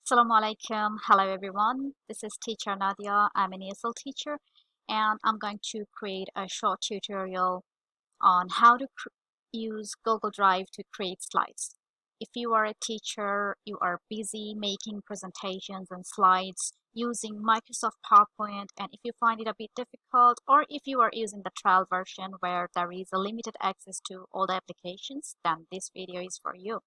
Assalamu alaikum. Hello everyone. This is teacher Nadia. I'm an ESL teacher and I'm going to create a short tutorial on how to use Google Drive to create slides. If you are a teacher, you are busy making presentations and slides using Microsoft PowerPoint, and if you find it a bit difficult, or if you are using the trial version where there is a limited access to all the applications, then this video is for you.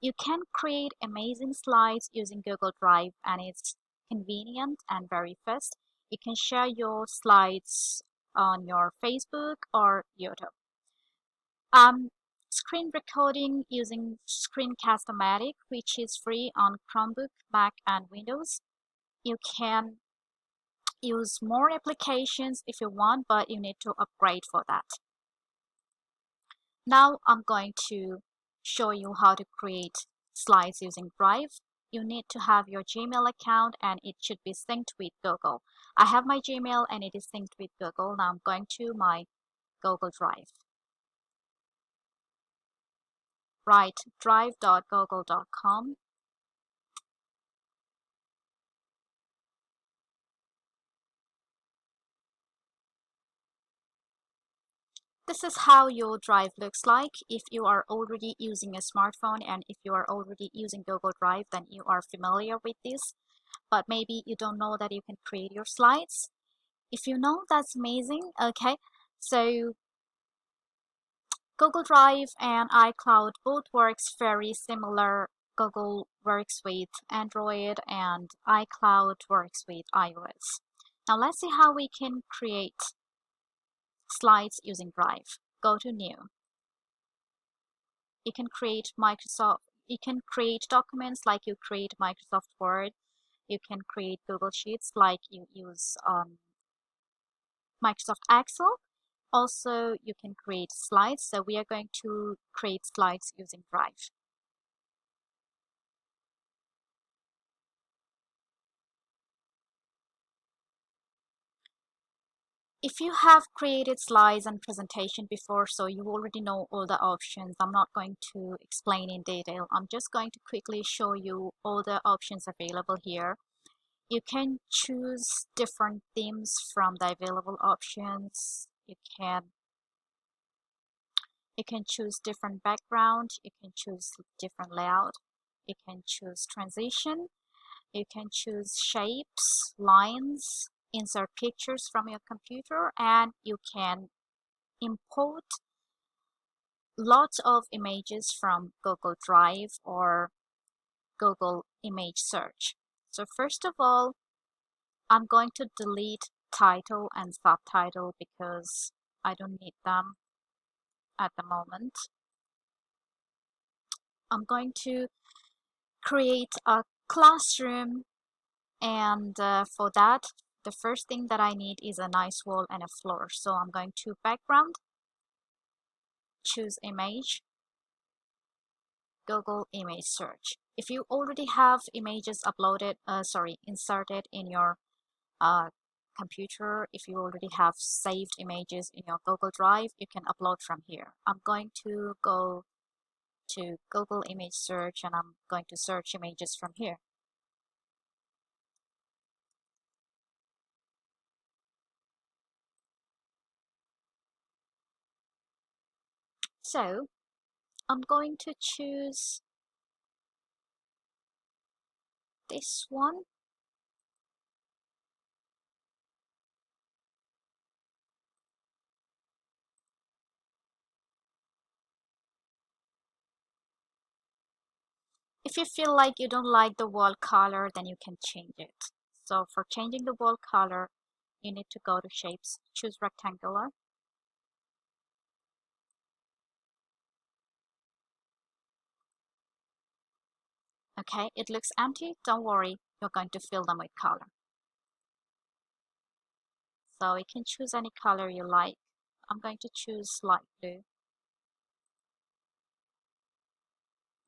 You can create amazing slides using Google Drive, and it's convenient and very fast. You can share your slides on your Facebook or YouTube. Um, Screen recording using Screencast-O-Matic, which is free on Chromebook, Mac, and Windows. You can use more applications if you want, but you need to upgrade for that. Now I'm going to show you how to create slides using Drive. You need to have your Gmail account and it should be synced with Google. I have my Gmail and it is synced with Google. Now I'm going to my Google Drive. Write drive.google.com. This is how your Drive looks like. If you are already using a smartphone and if you are already using Google Drive, then you are familiar with this. But maybe you don't know that you can create your slides. If you know, that's amazing. Okay, so Google Drive and iCloud both works very similar. Google works with Android and iCloud works with iOS. Now let's see how we can create slides using Drive. Go to New. You can create documents like you create Microsoft Word. You can create Google Sheets like you use Microsoft Excel. Also, you can create slides. So we are going to create slides using Drive. If you have created slides and presentation before, so you already know all the options, I'm not going to explain in detail. I'm just going to quickly show you all the options available here. You can choose different themes from the available options. You can choose different background. You can choose different layout. You can choose transition. You can choose shapes, lines, insert pictures from your computer, and you can import lots of images from Google Drive or Google Image Search. So first of all, I'm going to delete title and subtitle because I don't need them at the moment. I'm going to create a classroom, and for that, the first thing that I need is a nice wall and a floor. So I'm going to background, choose image, Google Image Search. If you already have images inserted in your uh, computer, if you already have saved images in your Google Drive, you can upload from here. I'm going to go to Google Image Search and I'm going to search images from here. So I'm going to choose this one. If you feel like you don't like the wall color, then you can change it. So for changing the wall color, you need to go to shapes, choose rectangular. Okay, it looks empty. Don't worry, you're going to fill them with color. So you can choose any color you like. I'm going to choose light blue.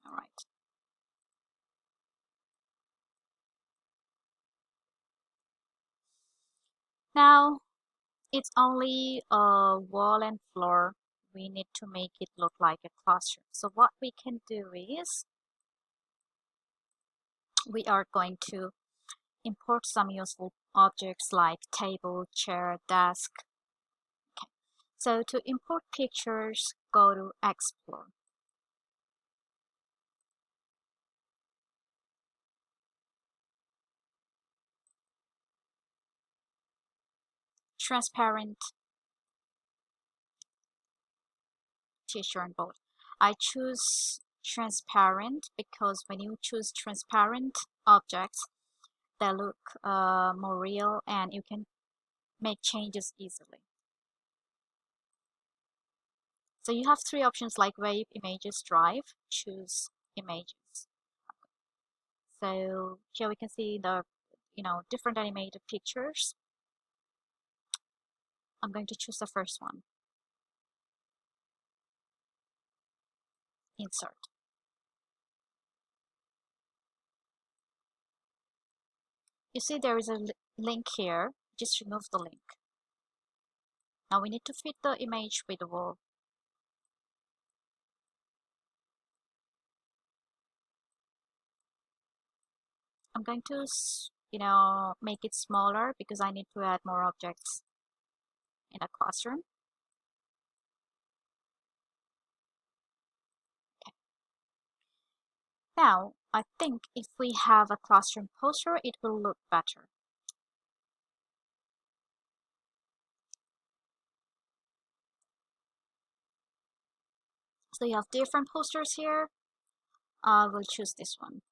All right. Now it's only a wall and floor. We need to make it look like a classroom. So what we can do is we are going to import some useful objects like table, chair, desk. Okay. So to import pictures, go to Explore. Transparent teacher and board. I choose transparent because when you choose transparent objects, they look more real and you can make changes easily. So you have three options like Wave, Images, Drive. Choose Images. So here we can see the different animated pictures. I'm going to choose the first one. Insert. You see there is a link here. Just remove the link. Now we need to fit the image with the wall. I'm going to make it smaller because I need to add more objects in a classroom. Okay. Now I think if we have a classroom poster, it will look better. So you have different posters here. We'll choose this one.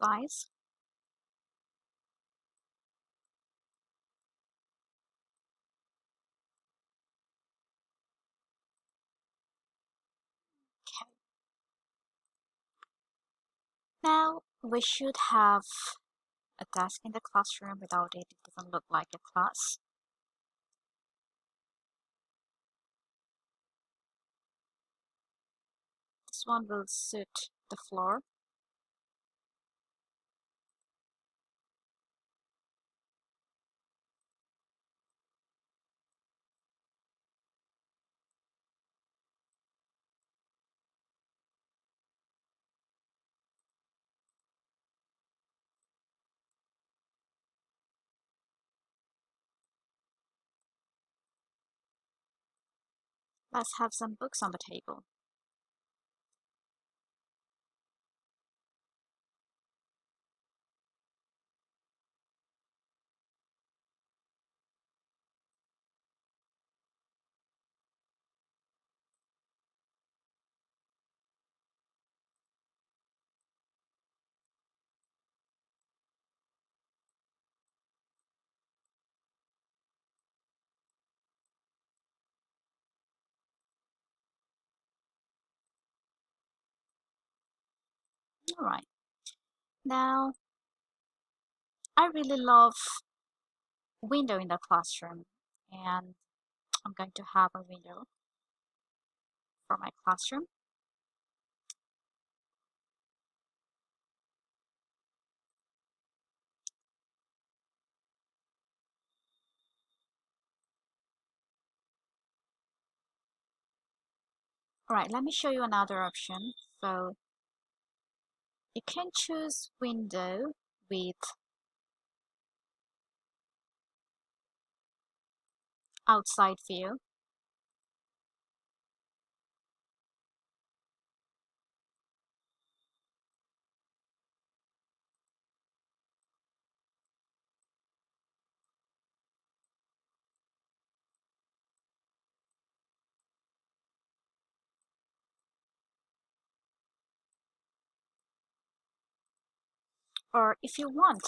Resize. Okay. Now we should have a desk in the classroom. Without it, it doesn't look like a class. This one will suit the floor. Let's have some books on the table. All right. Now, I really love window in the classroom, and I'm going to have a window for my classroom. All right, let me show you another option. So you can choose window with outside view. Or if you want,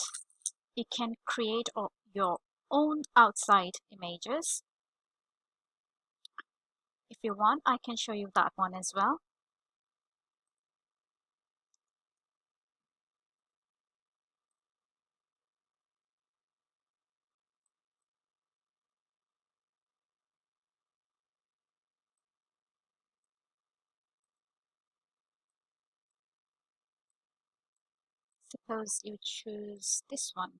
you can create your own outside images. If you want, I can show you that one as well. Suppose you choose this one.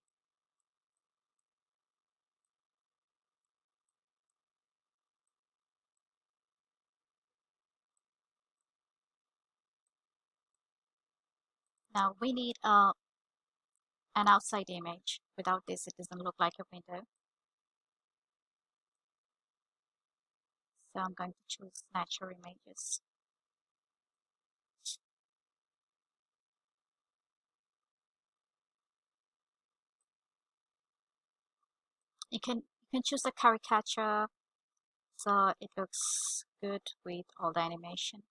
Now we need an outside image. Without this, it doesn't look like a window. So I'm going to choose natural images. You can choose a caricature, so it looks good with all the animation.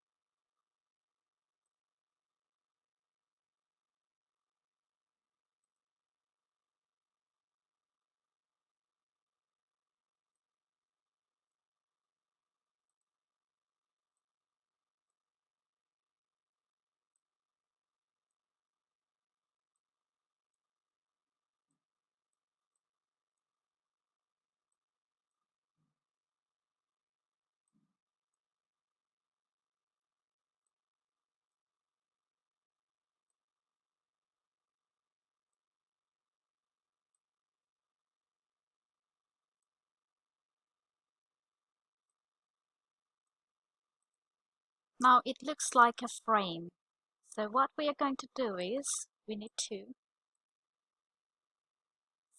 Now it looks like a frame. So what we are going to do is we need to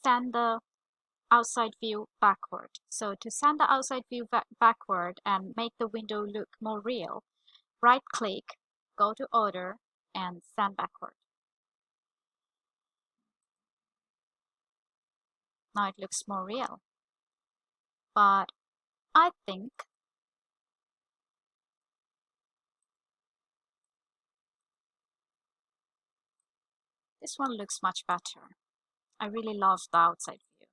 send the outside view backward. So to send the outside view backward and make the window look more real, right click, go to order and send backward. Now it looks more real. But I think this one looks much better. I really love the outside view.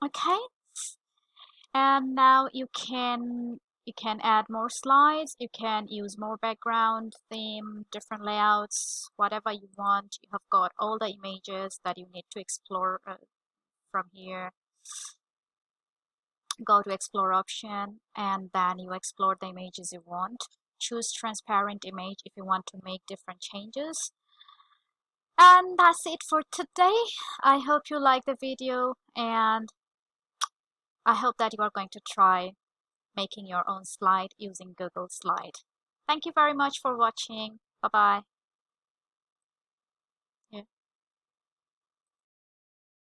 Okay, and now you can add more slides, you can use more background, theme, different layouts, whatever you want. You have got all the images that you need to explore from here. Go to explore option and then you explore the images you want. Choose transparent image if you want to make different changes. And that's it for today. I hope you like the video and I hope that you are going to try making your own slide using Google Slide. Thank you very much for watching. Bye bye.